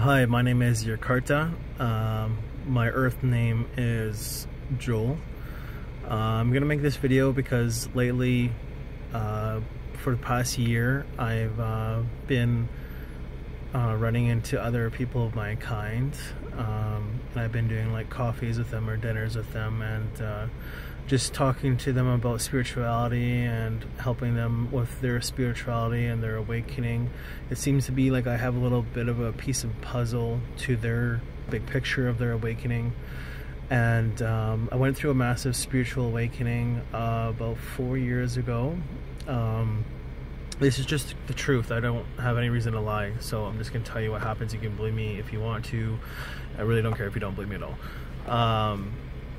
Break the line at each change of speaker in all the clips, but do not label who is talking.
Hi, my name is Yakarta. My Earth name is Joel. I'm gonna make this video because lately, for the past year, I've been running into other people of my kind, and I've been doing like coffees with them or dinners with them, and just talking to them about spirituality and helping them with their spirituality and their awakening. It seems to be like I have a little bit of a piece of puzzle to their big picture of their awakening. And I went through a massive spiritual awakening about 4 years ago. This is just the truth. I don't have any reason to lie, so I'm just gonna tell you what happens. You can believe me if you want to. I really don't care if you don't believe me at all.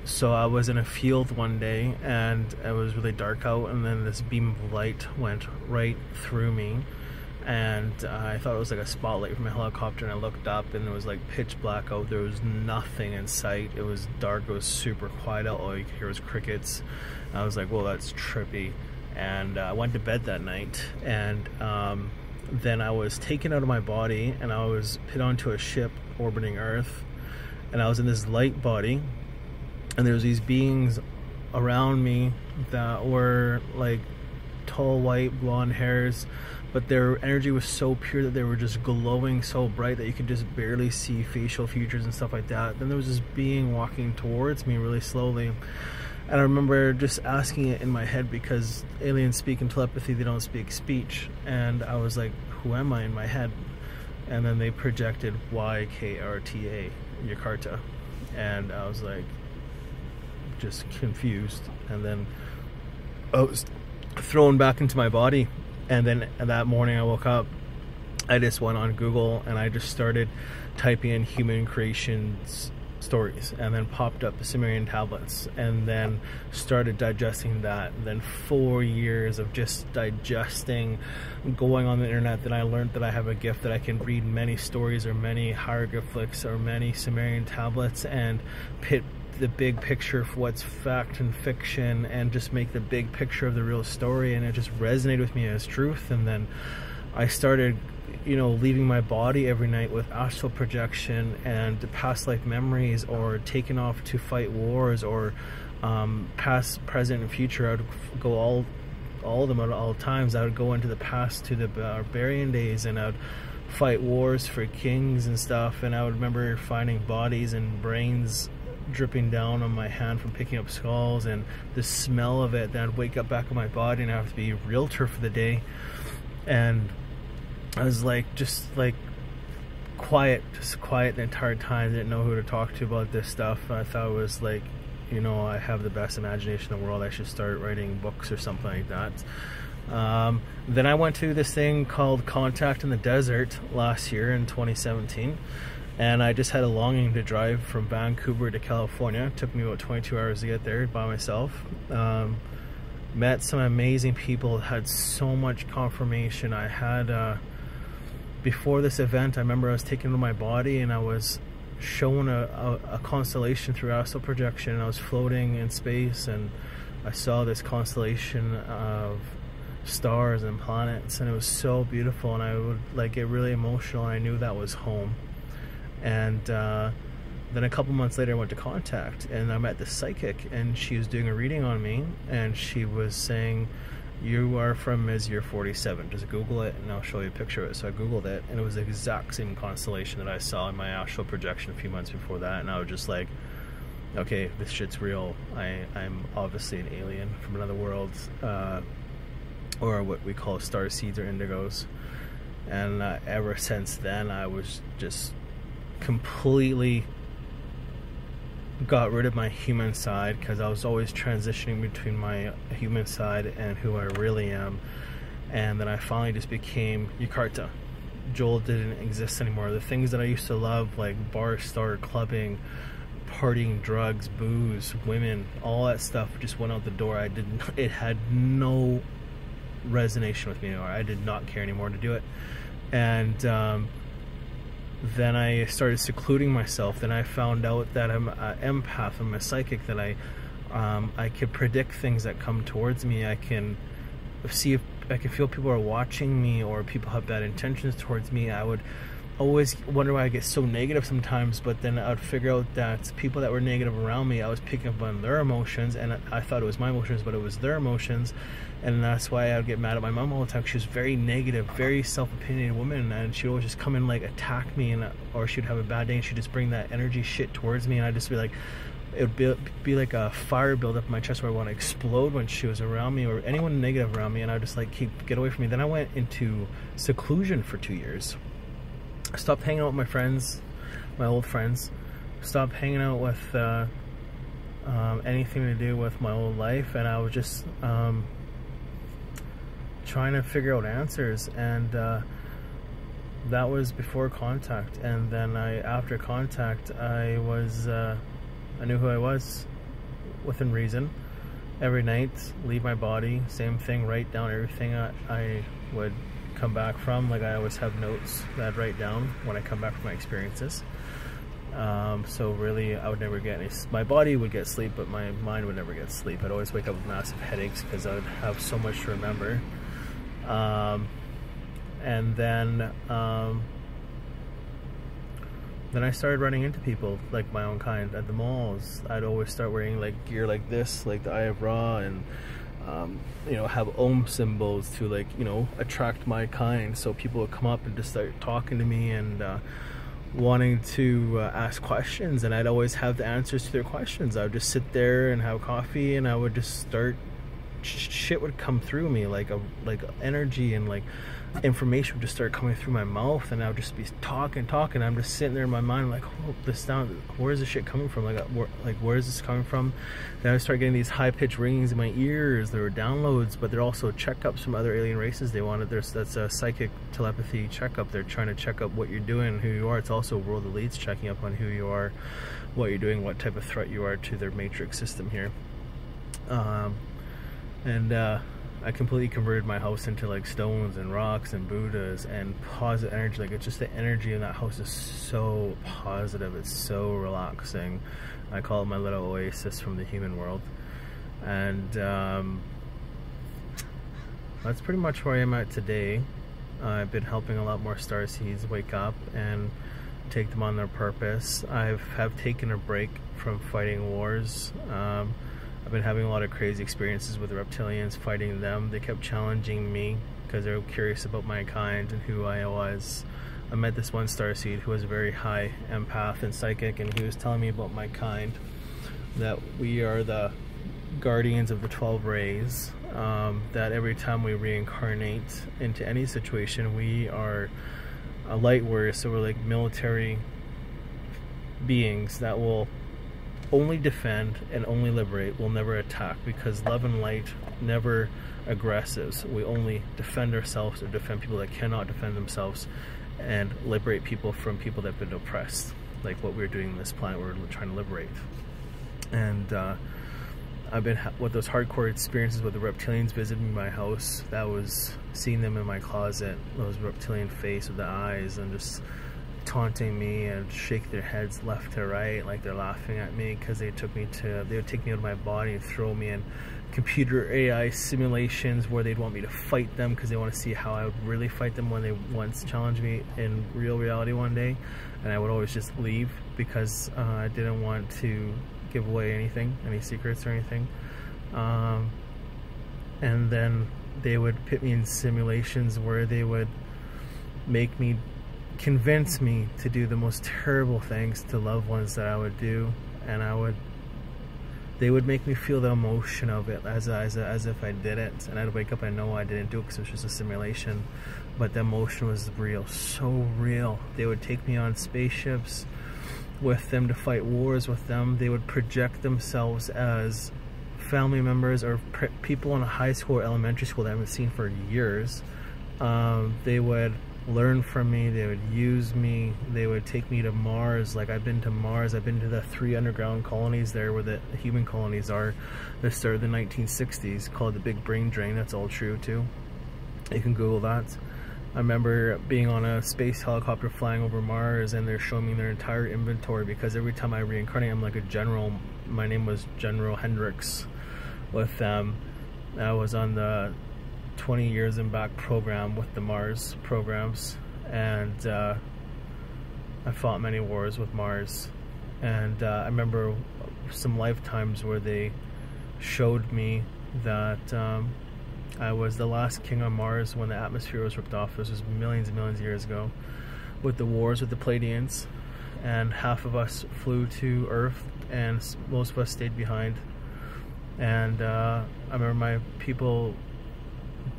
So I was in a field one day and it was really dark out, and then this beam of light went right through me, and I thought it was like a spotlight from a helicopter, and I looked up and it was like pitch black out. There was nothing in sight. It was dark. It was super quiet out. All you could hear was crickets. I was like, well, that's trippy. And I went to bed that night, and then I was taken out of my body and I was put onto a ship orbiting Earth, and I was in this light body. And there was these beings around me that were like tall, white, blonde hairs, but their energy was so pure that they were just glowing so bright that you could just barely see facial features and stuff like that. Then there was this being walking towards me really slowly, and I remember just asking it in my head, because aliens speak in telepathy, they don't speak speech. And I was like, who am I in my head? And then they projected YKRTA, Yakarta. And I was like, just confused. And then I was thrown back into my body, and then that morning I woke up, I just went on Google and I just started typing in human creations stories, and then popped up the Sumerian tablets, and then started digesting that. And then 4 years of just digesting, going on the internet, that I learned that I have a gift that I can read many stories or many hieroglyphics or many Sumerian tablets and pit the big picture of what's fact and fiction, and just make the big picture of the real story. And it just resonated with me as truth. And then I started, leaving my body every night with astral projection and past life memories, or taking off to fight wars, or past, present, and future. I would go all of them at all times. I would go into the past to the barbarian days, and I would fight wars for kings and stuff. And I would remember finding bodies and brains dripping down on my hand from picking up skulls, and the smell of it. Then I'd wake up back in my body and I have to be a realtor for the day. And I was like, just quiet the entire time. Didn't know who to talk to about this stuff. I thought it was like, I have the best imagination in the world. I should start writing books or something like that. Then I went to this thing called Contact in the Desert last year in 2017. And I just had a longing to drive from Vancouver to California. It took me about 22 hours to get there by myself. Met some amazing people, had so much confirmation. I had, before this event, I remember I was taken to my body and I was shown a constellation through astral projection. I was floating in space and I saw this constellation of stars and planets, and it was so beautiful, and I would get really emotional, and I knew that was home. And then a couple months later I went to Contact, and I met this psychic, and she was doing a reading on me, and she was saying, you are from Mizir 47, just Google it and I'll show you a picture of it. So I Googled it, and it was the exact same constellation that I saw in my astral projection a few months before that. And I was just like, okay, this shit's real. I'm obviously an alien from another world, or what we call star seeds or indigos. And ever since then I was just completely got rid of my human side, because I was always transitioning between my human side and who I really am. And then I finally just became Yakarta. Joel didn't exist anymore. The things that I used to love, like bar star, clubbing, partying, drugs, booze, women, all that stuff just went out the door. It had no resonation with me anymore. I did not care anymore to do it. And then I started secluding myself. Then I found out that I'm an empath, I'm a psychic, that I could predict things that come towards me. I can see if I can feel people are watching me, or people have bad intentions towards me. I would always wonder why I get so negative sometimes, but then I would figure out that people that were negative around me, I was picking up on their emotions, and I thought it was my emotions, but it was their emotions. And that's why I would get mad at my mom all the time. She was very negative, very self-opinionated woman, and she'd always just come in like attack me, and or she'd have a bad day and she'd just bring that energy shit towards me, and I'd just be like, it would be like a fire build up in my chest where I want to explode when she was around me or anyone negative around me, and I would just like get away from me. Then I went into seclusion for 2 years. I stopped hanging out with my friends, my old friends. Stopped hanging out with anything to do with my old life, and I was just trying to figure out answers. And that was before contact. And then after contact, I knew who I was within reason. Every night, leave my body, same thing, write down everything I would come back from. Like, I always have notes that I'd write down when I come back from my experiences. So really, I would never get any, my body would get sleep, but my mind would never get sleep. I'd always wake up with massive headaches because I would have so much to remember. And then I started running into people like my own kind at the malls. I'd always start wearing like gear like this, like the Eye of Ra, and you know, have Om symbols to, like, you know, attract my kind. So people would come up and just start talking to me and wanting to ask questions, and I'd always have the answers to their questions. I would just sit there and have coffee, and I would just start, shit would come through me, like energy and like information would just start coming through my mouth, and I would just be talking. I'm just sitting there in my mind like, oh, this sound, where is this shit coming from? Where is this coming from? Then I start getting these high-pitched ringings in my ears. There were downloads, but they're also checkups from other alien races. They wanted, that's a psychic telepathy checkup. They're trying to check up what you're doing, who you are. It's also World Elites checking up on who you are, what you're doing, what type of threat you are to their matrix system here. I completely converted my house into like stones and rocks and Buddhas and positive energy. Like, it's just the energy in that house is so positive. It's so relaxing. I call it my little oasis from the human world. And that's pretty much where I am at today. I've been helping a lot more starseeds wake up and take them on their purpose. I have taken a break from fighting wars. I've been having a lot of crazy experiences with the reptilians, fighting them. They kept challenging me because they were curious about my kind and who I was. I met this one starseed who was a very high empath and psychic, and he was telling me about my kind, that we are the guardians of the 12 rays, that every time we reincarnate into any situation, we are a light warrior, so we're like military beings that will only defend and only liberate, will never attack, because love and light never aggressives. We only defend ourselves or defend people that cannot defend themselves, and liberate people from people that have been oppressed, like what we're doing on this planet. We're trying to liberate. And I've been with those hardcore experiences with the reptilians visiting my house. That was seeing them in my closet, those reptilian face with the eyes, and just taunting me and shake their heads left to right like they're laughing at me, because they would take me out of my body and throw me in computer AI simulations where they'd want me to fight them, because they want to see how I would really fight them when they once challenged me in real reality one day. And I would always just leave because I didn't want to give away anything, any secrets or anything. And then they would put me in simulations where they would make me, convince me to do the most terrible things to loved ones that I would do, and they would make me feel the emotion of it as if I did it, and I'd wake up and know I didn't do it because it was just a simulation, but the emotion was real, so real. They would take me on spaceships with them to fight wars with them. They would project themselves as family members or people in a high school or elementary school that I haven't seen for years. They would learn from me, they would use me, they would take me to Mars. Like, I've been to Mars, I've been to the 3 underground colonies there where the human colonies are. They started in the 1960s, called the Big Brain Drain. That's all true too. You can Google that. I remember being on a space helicopter flying over Mars, and they're showing me their entire inventory, because every time I reincarnate, I'm like a general. My name was General Hendricks with them. I was on the 20 years and back program with the Mars programs, and I fought many wars with Mars, and I remember some lifetimes where they showed me that I was the last king on Mars when the atmosphere was ripped off. This was millions and millions of years ago, with the wars with the Pleiadians, and half of us flew to Earth and most of us stayed behind. And I remember my people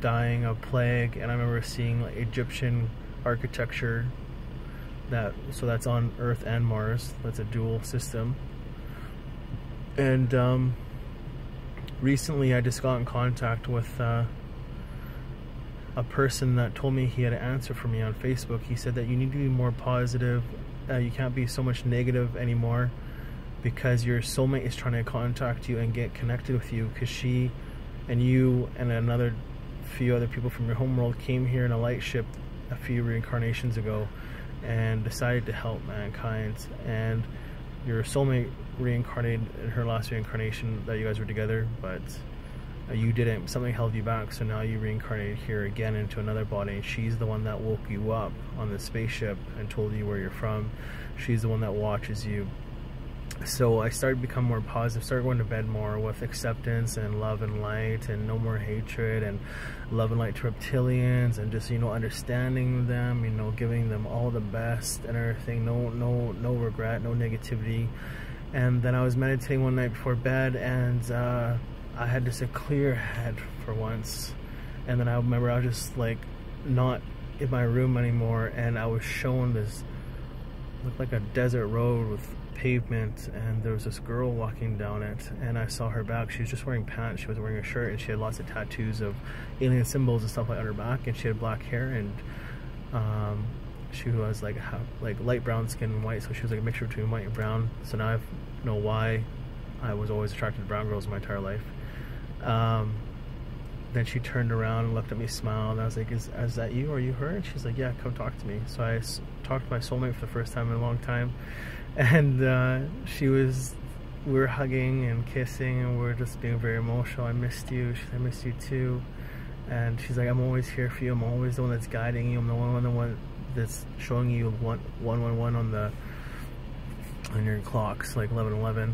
dying of plague, and I remember seeing like Egyptian architecture so that's on Earth and Mars. That's a dual system. And recently I just got in contact with a person that told me he had an answer for me on Facebook. He said that you need to be more positive. You can't be so much negative anymore, because your soulmate is trying to contact you and get connected with you, because she and you and another few other people from your homeworld came here in a light ship a few reincarnations ago and decided to help mankind. And your soulmate reincarnated in her last reincarnation that you guys were together, but you didn't. Something held you back, so now you reincarnated here again into another body. She's the one that woke you up on the spaceship and told you where you're from. She's the one that watches you. So I started to become more positive, started going to bed more with acceptance and love and light, and no more hatred, and love and light to reptilians, and just, you know, understanding them, you know, giving them all the best and everything. No regret, no negativity. And then I was meditating one night before bed, and I had just a clear head for once. And then I remember I was just like not in my room anymore, and I was shown this, looked like a desert road with pavement, and there was this girl walking down it, and I saw her back. She was just wearing pants, she was wearing a shirt, and she had lots of tattoos of alien symbols and stuff like on her back, and she had black hair, and she was like light brown skin and white, so she was like a mixture between white and brown. So now I know why I was always attracted to brown girls my entire life. Then she turned around and looked at me, smiled, and I was like, is that you? Are you her? And she's like, yeah, come talk to me. So I talked to my soulmate for the first time in a long time, and we were hugging and kissing, and we were just being very emotional. I missed you. She said, I missed you too. And she's like, I'm always here for you. I'm always the one that's guiding you. I'm the one that's showing you 111 on your clocks, like 11:11.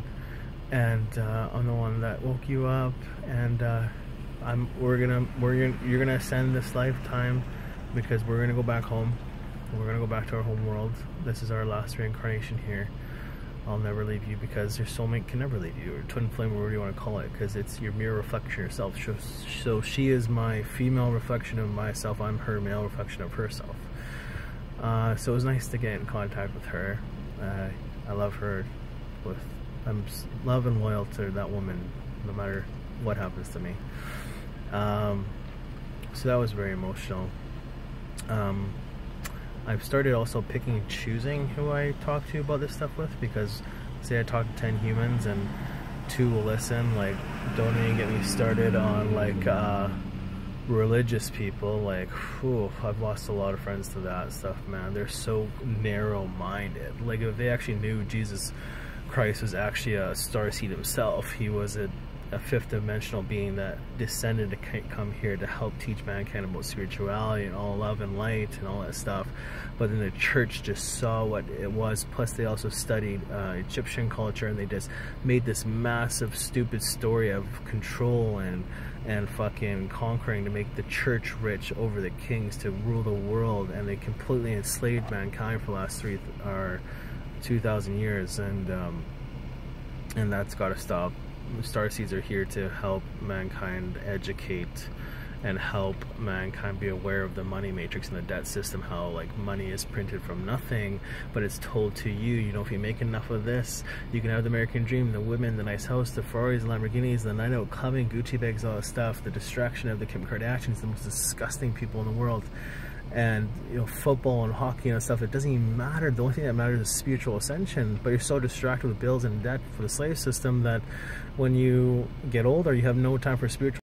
And I'm the one that woke you up, and you're gonna ascend this lifetime, because we're gonna go back home. We're gonna go back to our home world. This is our last reincarnation here. I'll never leave you, because your soulmate can never leave you, or twin flame, or whatever you want to call it, because it's your mirror reflection of yourself. So she is my female reflection of myself. I'm her male reflection of herself. So it was nice to get in contact with her. I love her. I'm love and loyal to that woman, no matter what happens to me. So that was very emotional. I've started also picking and choosing who I talk to about this stuff with, because say I talk to 10 humans and 2 will listen. Like, don't even get me started on like religious people. Like, whew, I've lost a lot of friends to that stuff, man. They're so narrow-minded. Like, if they actually knew Jesus Christ was actually a starseed himself, he was a fifth dimensional being that descended to come here to help teach mankind about spirituality and all love and light and all that stuff. But then the church just saw what it was. Plus they also studied Egyptian culture, and they just made this massive stupid story of control and fucking conquering to make the church rich over the kings, to rule the world. And they completely enslaved mankind for the last 2,000 years, and that's got to stop. Starseeds are here to help mankind educate and help mankind be aware of the money matrix and the debt system, how like money is printed from nothing, but it's told to you, you know, if you make enough of this, you can have the American dream, the women, the nice house, the Ferraris, the Lamborghinis, the night out clubbing, Gucci bags, all that stuff, the distraction of the Kim Kardashians, the most disgusting people in the world. And, you know, football and hockey and stuff, it doesn't even matter. The only thing that matters is spiritual ascension. But you're so distracted with bills and debt for the slave system that when you get older, you have no time for spiritual